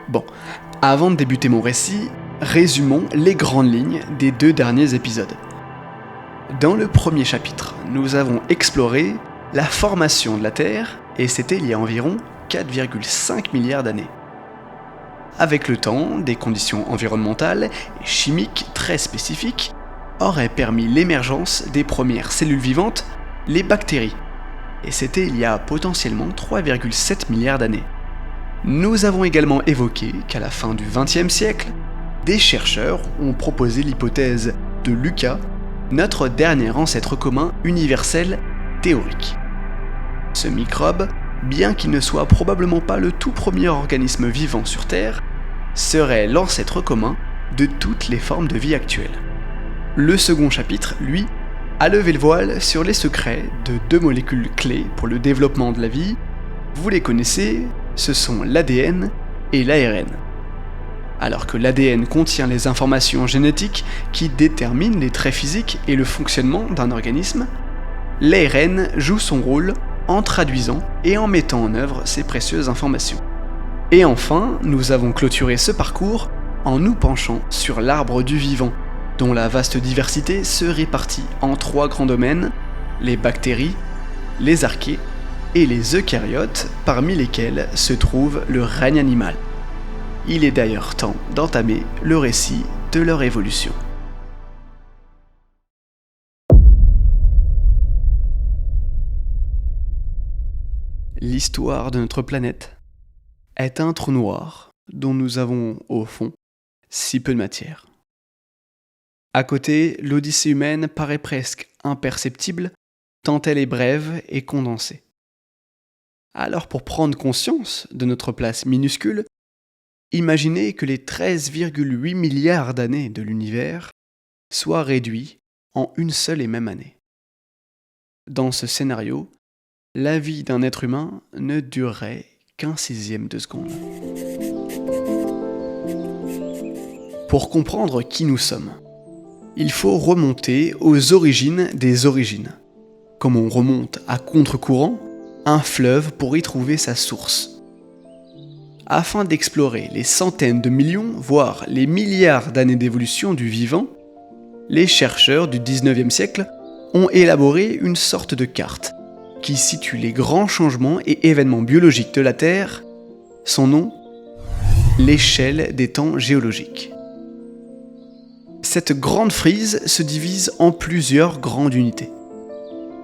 Bon, avant de débuter mon récit, résumons les grandes lignes des 2 derniers épisodes. Dans le premier chapitre, nous avons exploré la formation de la Terre, et c'était il y a environ 4,5 milliards d'années. Avec le temps, des conditions environnementales et chimiques très spécifiques auraient permis l'émergence des premières cellules vivantes, les bactéries, et c'était il y a potentiellement 3,7 milliards d'années. Nous avons également évoqué qu'à la fin du XXe siècle, des chercheurs ont proposé l'hypothèse de Lucas, notre dernier ancêtre commun universel théorique. Ce microbe, bien qu'il ne soit probablement pas le tout premier organisme vivant sur Terre, serait l'ancêtre commun de toutes les formes de vie actuelles. Le second chapitre, lui, a levé le voile sur les secrets de 2 molécules clés pour le développement de la vie. Vous les connaissez, ce sont l'ADN et l'ARN. Alors que l'ADN contient les informations génétiques qui déterminent les traits physiques et le fonctionnement d'un organisme, l'ARN joue son rôle en traduisant et en mettant en œuvre ces précieuses informations. Et enfin, nous avons clôturé ce parcours en nous penchant sur l'arbre du vivant, dont la vaste diversité se répartit en 3 grands domaines, les bactéries, les archées et les eucaryotes, parmi lesquels se trouve le règne animal. Il est d'ailleurs temps d'entamer le récit de leur évolution. L'histoire de notre planète est un trou noir dont nous avons, au fond, si peu de matière. À côté, l'odyssée humaine paraît presque imperceptible, tant elle est brève et condensée. Alors pour prendre conscience de notre place minuscule, imaginez que les 13,8 milliards d'années de l'univers soient réduits en une seule et même année. Dans ce scénario, la vie d'un être humain ne durerait qu'un 1/6 de seconde. Pour comprendre qui nous sommes, il faut remonter aux origines des origines, comme on remonte à contre-courant un fleuve pour y trouver sa source. Afin d'explorer les centaines de millions, voire les milliards d'années d'évolution du vivant, les chercheurs du 19e siècle ont élaboré une sorte de carte qui situe les grands changements et événements biologiques de la Terre. Son nom, l'échelle des temps géologiques. Cette grande frise se divise en plusieurs grandes unités.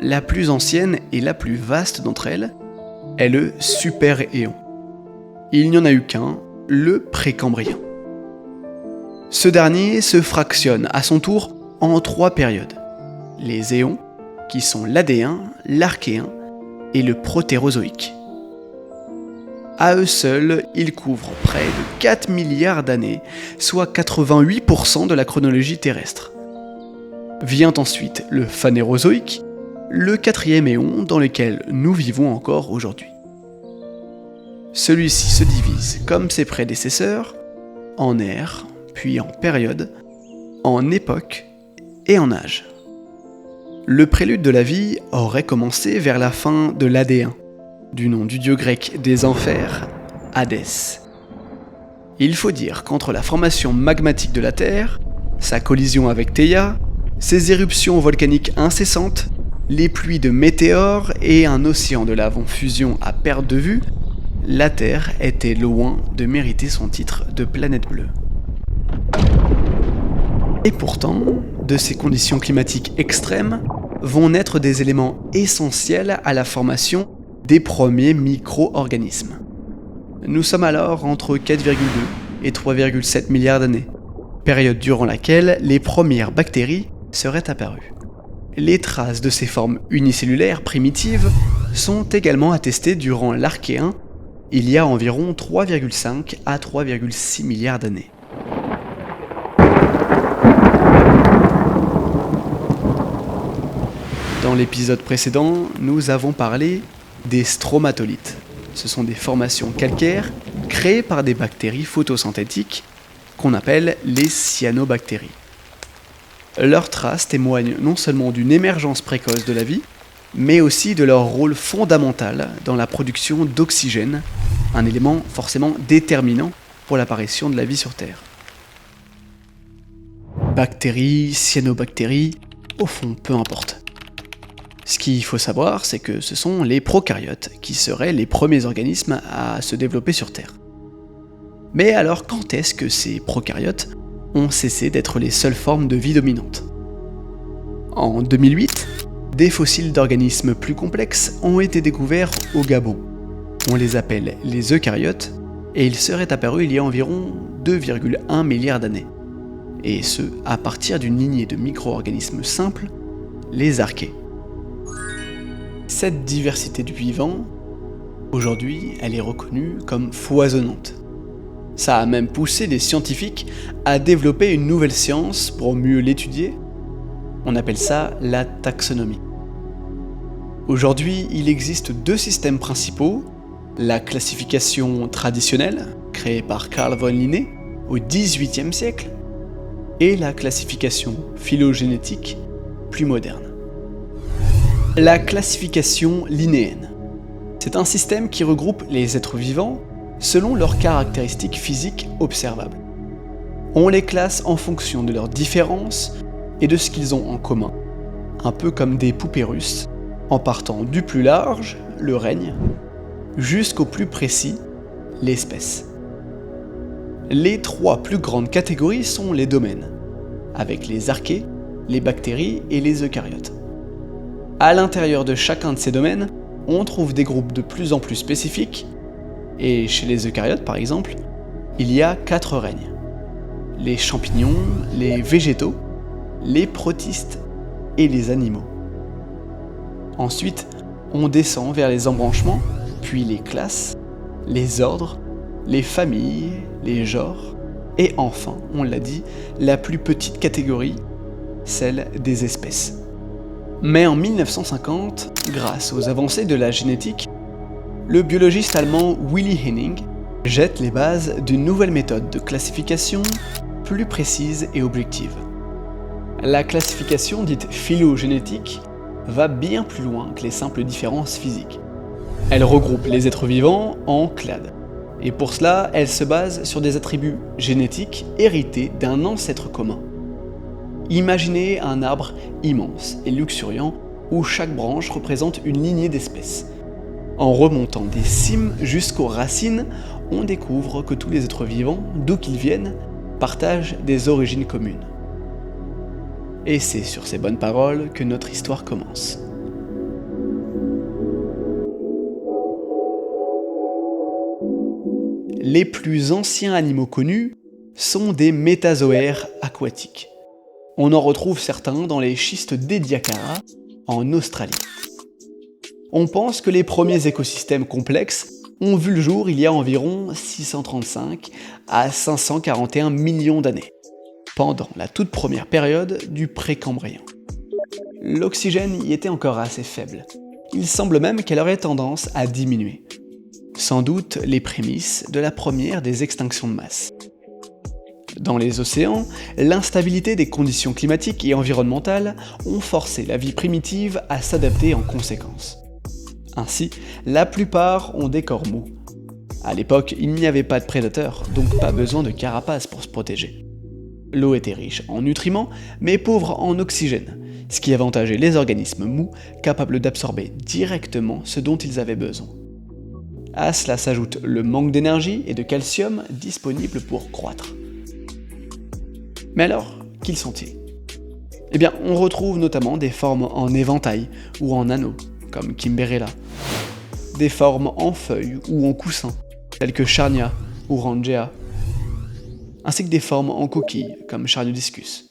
La plus ancienne et la plus vaste d'entre elles est le super-éon. Il n'y en a eu qu'un, le précambrien. Ce dernier se fractionne à son tour en 3 périodes. Les éons, qui sont l'Adéen, l'Archéen et le Protérozoïque. À eux seuls, ils couvrent près de 4 milliards d'années, soit 88% de la chronologie terrestre. Vient ensuite le Phanérozoïque, le 4e éon dans lequel nous vivons encore aujourd'hui. Celui-ci se divise, comme ses prédécesseurs, en ère, puis en période, en époque et en âge. Le prélude de la vie aurait commencé vers la fin de l'Adéen, du nom du dieu grec des enfers, Hadès. Il faut dire qu'entre la formation magmatique de la Terre, sa collision avec Theia, ses éruptions volcaniques incessantes, les pluies de météores et un océan de lave en fusion à perte de vue, la Terre était loin de mériter son titre de planète bleue. Et pourtant, de ces conditions climatiques extrêmes vont naître des éléments essentiels à la formation des premiers micro-organismes. Nous sommes alors entre 4,2 et 3,7 milliards d'années, période durant laquelle les premières bactéries seraient apparues. Les traces de ces formes unicellulaires primitives sont également attestées durant l'Archéen, il y a environ 3,5 à 3,6 milliards d'années. Dans l'épisode précédent, nous avons parlé des stromatolites. Ce sont des formations calcaires créées par des bactéries photosynthétiques qu'on appelle les cyanobactéries. Leurs traces témoignent non seulement d'une émergence précoce de la vie, mais aussi de leur rôle fondamental dans la production d'oxygène, un élément forcément déterminant pour l'apparition de la vie sur Terre. Bactéries, cyanobactéries, au fond, peu importe. Ce qu'il faut savoir, c'est que ce sont les prokaryotes qui seraient les premiers organismes à se développer sur Terre. Mais alors quand est-ce que ces prokaryotes ont cessé d'être les seules formes de vie dominantes ? En 2008, des fossiles d'organismes plus complexes ont été découverts au Gabon. On les appelle les eucaryotes, et ils seraient apparus il y a environ 2,1 milliards d'années. Et ce, à partir d'une lignée de micro-organismes simples, les archées. Cette diversité du vivant, aujourd'hui, elle est reconnue comme foisonnante. Ça a même poussé les scientifiques à développer une nouvelle science pour mieux l'étudier. On appelle ça la taxonomie. Aujourd'hui, il existe deux systèmes principaux, la classification traditionnelle, créée par Carl von Linné au XVIIIe siècle, et la classification phylogénétique, plus moderne. La classification linnéenne. C'est un système qui regroupe les êtres vivants selon leurs caractéristiques physiques observables. On les classe en fonction de leurs différences et de ce qu'ils ont en commun, un peu comme des poupées russes, en partant du plus large, le règne, jusqu'au plus précis, l'espèce. Les trois plus grandes catégories sont les domaines, avec les archées, les bactéries et les eucaryotes. À l'intérieur de chacun de ces domaines, on trouve des groupes de plus en plus spécifiques, et chez les eucaryotes par exemple, il y a 4 règnes. Les champignons, les végétaux, les protistes et les animaux. Ensuite, on descend vers les embranchements, puis les classes, les ordres, les familles, les genres, et enfin, on l'a dit, la plus petite catégorie, celle des espèces. Mais en 1950, grâce aux avancées de la génétique, le biologiste allemand Willy Hennig jette les bases d'une nouvelle méthode de classification plus précise et objective. La classification dite phylogénétique va bien plus loin que les simples différences physiques. Elle regroupe les êtres vivants en clades. Et pour cela, elle se base sur des attributs génétiques hérités d'un ancêtre commun. Imaginez un arbre immense et luxuriant où chaque branche représente une lignée d'espèces. En remontant des cimes jusqu'aux racines, on découvre que tous les êtres vivants, d'où qu'ils viennent, partagent des origines communes. Et c'est sur ces bonnes paroles que notre histoire commence. Les plus anciens animaux connus sont des métazoaires aquatiques. On en retrouve certains dans les schistes d'Ediacara, en Australie. On pense que les premiers écosystèmes complexes ont vu le jour il y a environ 635 à 541 millions d'années, pendant la toute première période du Précambrien. L'oxygène y était encore assez faible. Il semble même qu'elle aurait tendance à diminuer. Sans doute les prémices de la première des extinctions de masse. Dans les océans, l'instabilité des conditions climatiques et environnementales ont forcé la vie primitive à s'adapter en conséquence. Ainsi, la plupart ont des corps mous. À l'époque, il n'y avait pas de prédateurs, donc pas besoin de carapace pour se protéger. L'eau était riche en nutriments, mais pauvre en oxygène, ce qui avantageait les organismes mous capables d'absorber directement ce dont ils avaient besoin. À cela s'ajoute le manque d'énergie et de calcium disponible pour croître. Mais alors, qui sont-ils ? Eh bien, on retrouve notamment des formes en éventail ou en anneau, comme Kimberella, des formes en feuilles ou en coussin, telles que Charnia ou Rangea, ainsi que des formes en coquille, comme Charniodiscus.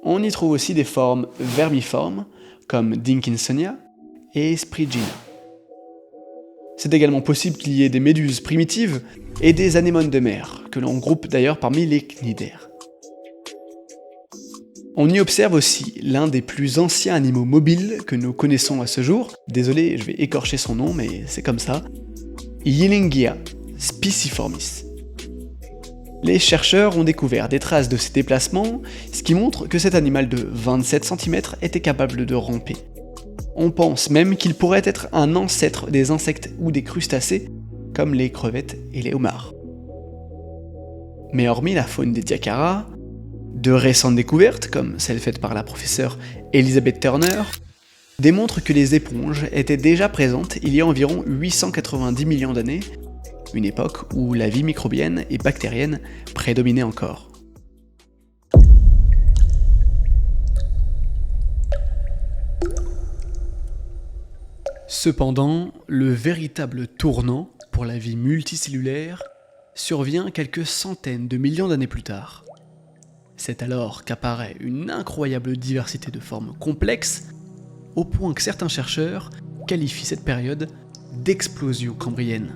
On y trouve aussi des formes vermiformes, comme Dinkinsonia et Sprigina. C'est également possible qu'il y ait des méduses primitives et des anémones de mer, que l'on groupe d'ailleurs parmi les cnidaires. On y observe aussi l'un des plus anciens animaux mobiles que nous connaissons à ce jour. Désolé, je vais écorcher son nom, mais c'est comme ça. Ylingia spiciformis. Les chercheurs ont découvert des traces de ces déplacements, ce qui montre que cet animal de 27 cm était capable de ramper. On pense même qu'il pourrait être un ancêtre des insectes ou des crustacés, comme les crevettes et les homards. Mais hormis la faune des Diacara, de récentes découvertes, comme celle faite par la professeure Elizabeth Turner, démontrent que les éponges étaient déjà présentes il y a environ 890 millions d'années, une époque où la vie microbienne et bactérienne prédominait encore. Cependant, le véritable tournant pour la vie multicellulaire survient quelques centaines de millions d'années plus tard. C'est alors qu'apparaît une incroyable diversité de formes complexes, au point que certains chercheurs qualifient cette période d'explosion cambrienne.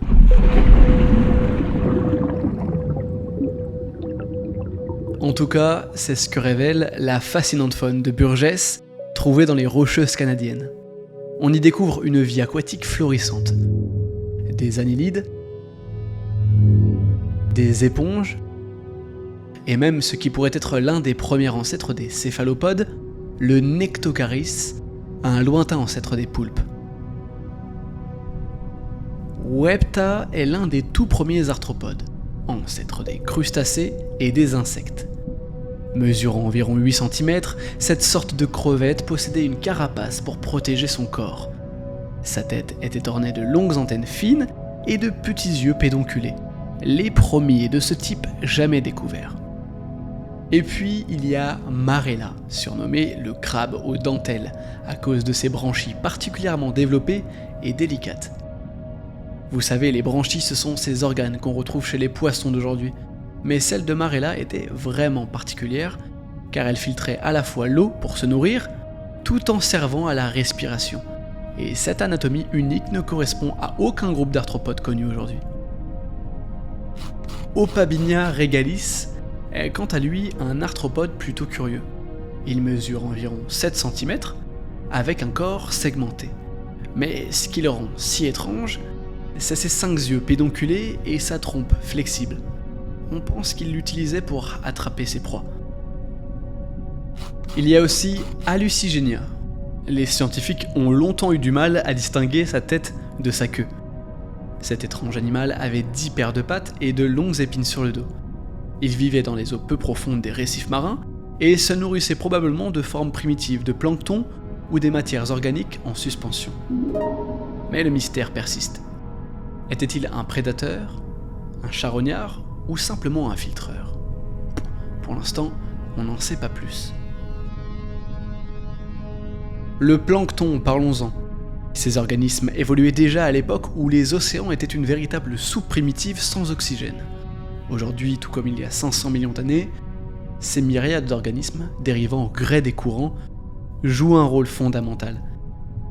En tout cas, c'est ce que révèle la fascinante faune de Burgess, trouvée dans les Rocheuses canadiennes. On y découvre une vie aquatique florissante. Des annélides, des éponges, et même ce qui pourrait être l'un des premiers ancêtres des céphalopodes, le Nectocaris, un lointain ancêtre des poulpes. Webta est l'un des tout premiers arthropodes, ancêtre des crustacés et des insectes. Mesurant environ 8 cm, cette sorte de crevette possédait une carapace pour protéger son corps. Sa tête était ornée de longues antennes fines et de petits yeux pédonculés, les premiers de ce type jamais découverts. Et puis il y a Marella, surnommé le crabe aux dentelles, à cause de ses branchies particulièrement développées et délicates. Vous savez, les branchies, ce sont ces organes qu'on retrouve chez les poissons d'aujourd'hui. Mais celle de Marella était vraiment particulière, car elle filtrait à la fois l'eau pour se nourrir, tout en servant à la respiration. Et cette anatomie unique ne correspond à aucun groupe d'arthropodes connu aujourd'hui. Opabinia regalis est quant à lui un arthropode plutôt curieux. Il mesure environ 7 cm, avec un corps segmenté. Mais ce qui le rend si étrange, c'est ses 5 yeux pédonculés et sa trompe flexible. On pense qu'il l'utilisait pour attraper ses proies. Il y a aussi Hallucigenia. Les scientifiques ont longtemps eu du mal à distinguer sa tête de sa queue. Cet étrange animal avait 10 paires de pattes et de longues épines sur le dos. Il vivait dans les eaux peu profondes des récifs marins et se nourrissait probablement de formes primitives de plancton ou des matières organiques en suspension. Mais le mystère persiste. Était-il un prédateur, un charognard ou simplement un filtreur? Pour l'instant, on n'en sait pas plus. Le plancton, parlons-en. Ces organismes évoluaient déjà à l'époque où les océans étaient une véritable soupe primitive sans oxygène. Aujourd'hui, tout comme il y a 500 millions d'années, ces myriades d'organismes, dérivant au gré des courants, jouent un rôle fondamental.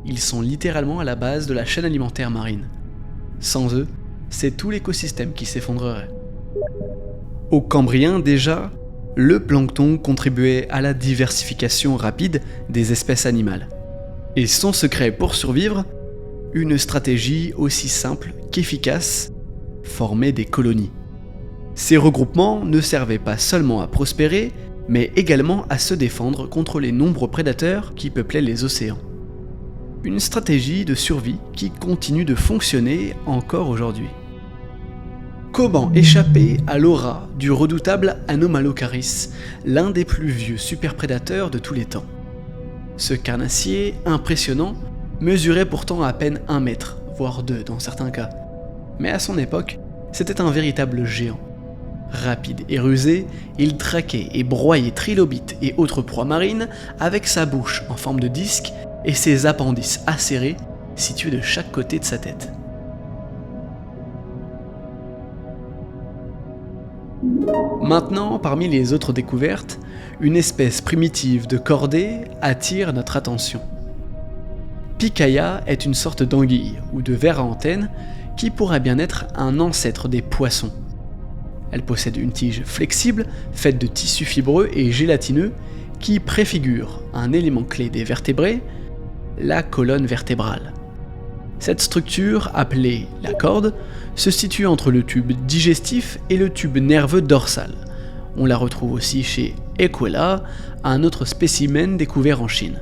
Ils sont littéralement à la base de la chaîne alimentaire marine. Sans eux, c'est tout l'écosystème qui s'effondrerait. Au Cambrien déjà, le plancton contribuait à la diversification rapide des espèces animales. Et son secret pour survivre, une stratégie aussi simple qu'efficace, former des colonies. Ces regroupements ne servaient pas seulement à prospérer, mais également à se défendre contre les nombreux prédateurs qui peuplaient les océans. Une stratégie de survie qui continue de fonctionner encore aujourd'hui. Comment échapper à l'aura du redoutable Anomalocaris, l'un des plus vieux superprédateurs de tous les temps? Ce carnassier impressionnant mesurait pourtant à peine 1 mètre, voire 2 dans certains cas. Mais à son époque, c'était un véritable géant. Rapide et rusé, il traquait et broyait trilobites et autres proies marines avec sa bouche en forme de disque et ses appendices acérés situés de chaque côté de sa tête. Maintenant, parmi les autres découvertes, une espèce primitive de cordée attire notre attention. Pikaia est une sorte d'anguille ou de ver à antennes qui pourrait bien être un ancêtre des poissons. Elle possède une tige flexible faite de tissus fibreux et gélatineux qui préfigure un élément clé des vertébrés, la colonne vertébrale. Cette structure, appelée la corde, se situe entre le tube digestif et le tube nerveux dorsal. On la retrouve aussi chez Equela, un autre spécimen découvert en Chine.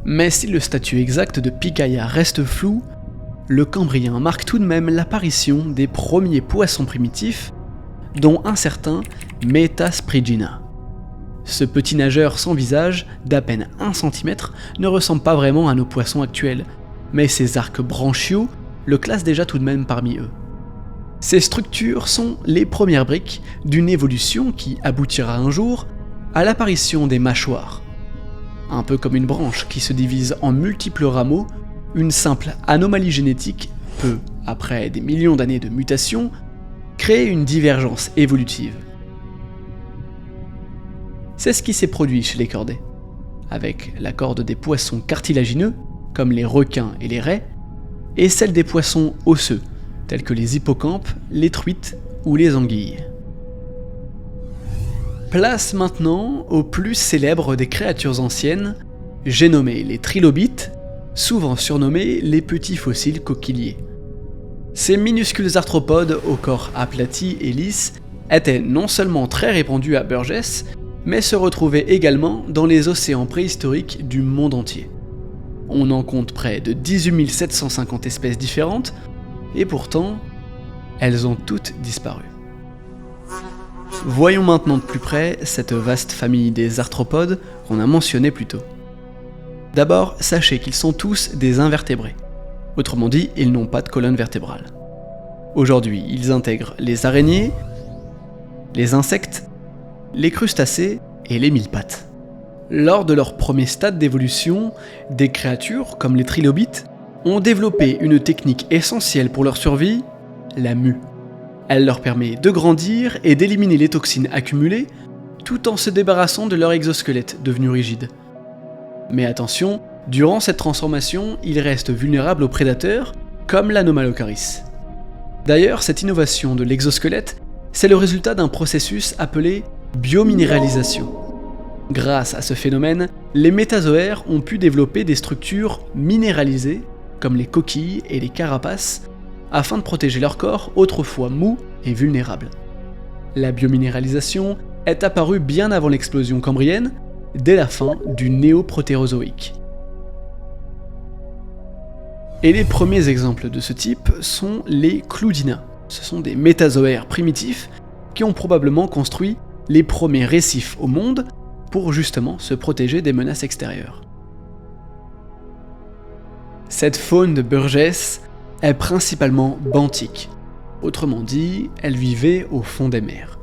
Mais si le statut exact de Pikaia reste flou, le Cambrien marque tout de même l'apparition des premiers poissons primitifs, dont un certain Metasprigina. Ce petit nageur sans visage, d'à peine 1 cm, ne ressemble pas vraiment à nos poissons actuels, mais ses arcs branchiaux le classent déjà tout de même parmi eux. Ces structures sont les premières briques d'une évolution qui aboutira un jour à l'apparition des mâchoires. Un peu comme une branche qui se divise en multiples rameaux, une simple anomalie génétique peut, après des millions d'années de mutation, créer une divergence évolutive. C'est ce qui s'est produit chez les cordets, avec la corde des poissons cartilagineux, comme les requins et les raies, et celle des poissons osseux, tels que les hippocampes, les truites ou les anguilles. Place maintenant au plus célèbre des créatures anciennes, j'ai nommé les trilobites, souvent surnommés les petits fossiles coquilliers. Ces minuscules arthropodes au corps aplati et lisse étaient non seulement très répandus à Burgess, mais se retrouvaient également dans les océans préhistoriques du monde entier. On en compte près de 18 750 espèces différentes, et pourtant, elles ont toutes disparu. Voyons maintenant de plus près cette vaste famille des arthropodes qu'on a mentionné plus tôt. D'abord, sachez qu'ils sont tous des invertébrés. Autrement dit, ils n'ont pas de colonne vertébrale. Aujourd'hui, ils intègrent les araignées, les insectes, les crustacés et les mille-pattes. Lors de leur premier stade d'évolution, des créatures, comme les trilobites, ont développé une technique essentielle pour leur survie, la mue. Elle leur permet de grandir et d'éliminer les toxines accumulées, tout en se débarrassant de leur exosquelette devenu rigide. Mais attention, durant cette transformation, ils restent vulnérables aux prédateurs, comme l'Anomalocaris. D'ailleurs, cette innovation de l'exosquelette, c'est le résultat d'un processus appelé biominéralisation. Grâce à ce phénomène, les métazoaires ont pu développer des structures minéralisées, comme les coquilles et les carapaces, afin de protéger leur corps autrefois mou et vulnérable. La biominéralisation est apparue bien avant l'explosion cambrienne, dès la fin du néoprotérozoïque. Et les premiers exemples de ce type sont les Cloudina. Ce sont des métazoaires primitifs qui ont probablement construit les premiers récifs au monde pour justement se protéger des menaces extérieures. Cette faune de Burgess est principalement benthique. Autrement dit, elle vivait au fond des mers.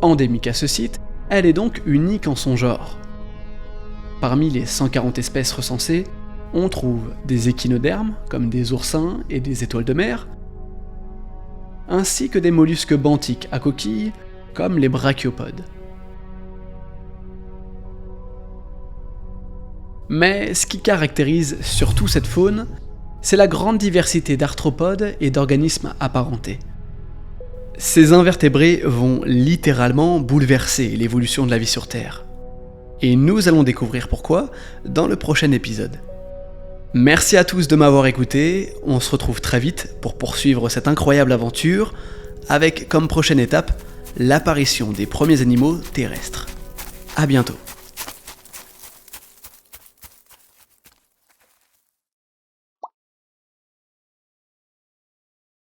Endémique à ce site, elle est donc unique en son genre. Parmi les 140 espèces recensées, on trouve des échinodermes, comme des oursins et des étoiles de mer, ainsi que des mollusques benthiques à coquilles, comme les brachiopodes. Mais ce qui caractérise surtout cette faune, c'est la grande diversité d'arthropodes et d'organismes apparentés. Ces invertébrés vont littéralement bouleverser l'évolution de la vie sur Terre. Et nous allons découvrir pourquoi dans le prochain épisode. Merci à tous de m'avoir écouté, on se retrouve très vite pour poursuivre cette incroyable aventure, avec comme prochaine étape, l'apparition des premiers animaux terrestres. À bientôt.